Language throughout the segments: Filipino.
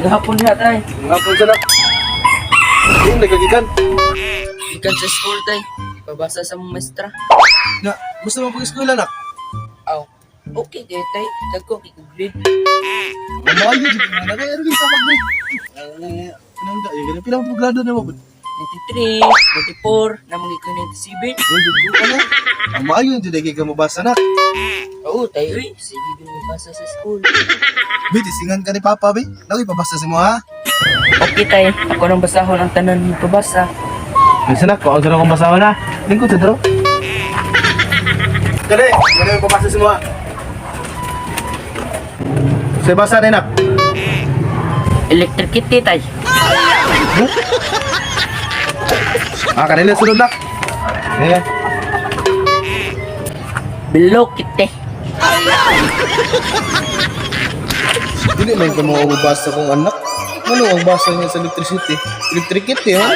Gahapon niya tay. Ngapon sa nak. Yung nagagikan. Ikan sa school tay. Pabasa sa mga maestra. Na, gusto mo pag-eskwela nak? Aw. Okay kay tay. Dagko kay grade. Mamayo dito na nagayaro din sa mag-break. Anong da, yung ganun pilang progrado na mo. 93, 94, na mga 97. Ano? Mamayo yung dito ka mabasa nak. Oo tay. Uy, sige ganun basa sa school. Bit, isingan ka ni Papa, be. Lagi pabasa si mo, ha? Okay tay. Ako nang basahon ang tanan ni pabasa. Minsan nak, kung saan akong basawa na. Lingkod sa daro. Kali, ano yung pabasa si mo, ha? Say basa na nak. Electricity tay. Kanila sunod nak. Eh, Below kite. dili man ka mo mabasa kong anak. Ano ang basa niya sa electricity? Electricity, ha?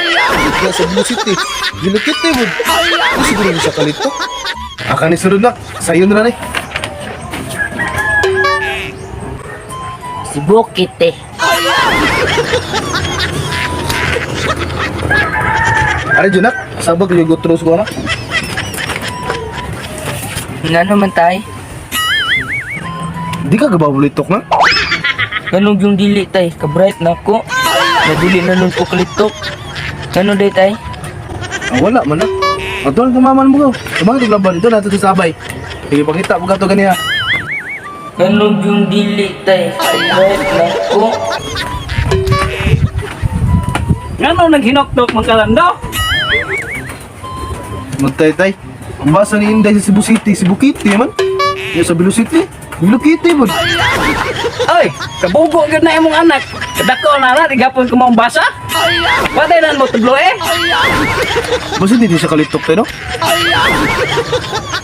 Kaya sa blue city. Electricity, mo. Ano siguro niya sa kalito? Kanila sunod nak. Sayo na rin. Cebu kite. Ano dyan nak? Sabag yung gutros ko anak. Nga naman tay. Di ka gababulitok na? Ganun yung dili tay. Ka-bright na ako. Nadili na nun ko kalitok. Ganun day tay. Wala man nak. Atol kamaman mo. Sabag yung laban ito natin sa sabay. Sige pakita mo ka ito ganiya. Ganun yung dili tay. Ka-bright na ako. Ngano naghinok-tok magkalando? Magtay-tay. Ang basa ni Inday sa Cebu City. Cebu Kitty man. Yung sa Cebu City. Cebu Kitty mo. Ay, kabugo gyud na imong anak. Kadako na di gapon ko mong basa. Patay na mo tuglo eh. Basta hindi siya kalitok tayo, no?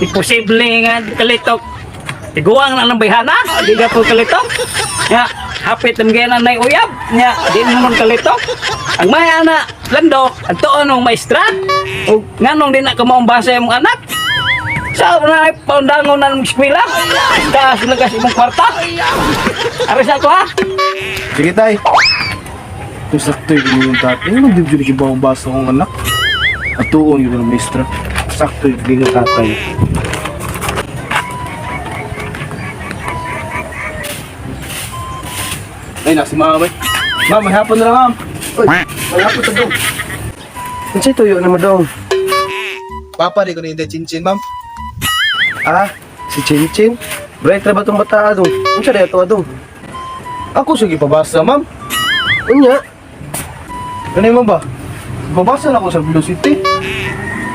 Imposible nga di kalitok. Tiguang na ng bayhana, di gapon kalitok. Ya, hapit ang gana na uyab. Ya, di naman kalitok. Ang may anak, lando, ang tuon ng maestra. O nganong di na ka mong basa imong anak. Sa na paundangon na ng eskwela. Taas na kasi imong kwarta. Aris ako ha. Sige, tay. Ito sakto yung tatay. Ano yung dibdyo na basa kong anak? At tuon yung ng maestra. Sakto yung tatay. Ay, nasi mama, bay. Ma'am, may hapon na lang, ma'am. Uy, may hapon na doon. Ano siya tuyo na mo dong? Papa, di ko na hindi chinchin, ma'am. Ah, si Chinchin? Bright na ba itong bata dong? Ano siya na ito dong? Ako sige pabasa, ma'am. Unya? Ano mo ba? Babasa na ako sa Blue City.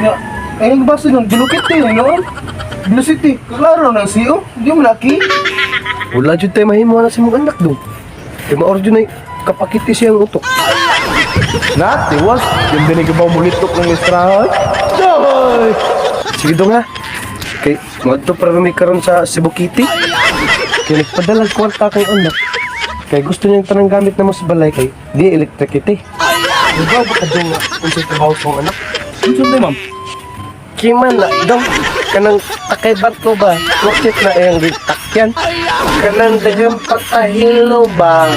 Ya, ay nagbasa ng Blue City, ano? Blue City, klaro na siyo. Hindi mo laki. Wala dyan tayo mahimo na si mong anak dong. Kaya maor dyan ay kapakiti siyang utok. Nati, was. Yung dinig ba mulitok ng estrahay? Ay! Sige dong ha. Kay, magto para may karon sa Cebu Kitty. Kaya nagpadala ang kwarta kay anak. Kaya gusto niyang tanang gamit na mas balay kay di electricity. Diba ba ka dong kung sa trabaho sa anak? Ano sunday, ma'am? Kiman na dong. Kanang takay bato ba? Wakit na yung takyan. Kanang dagang patahilo ba?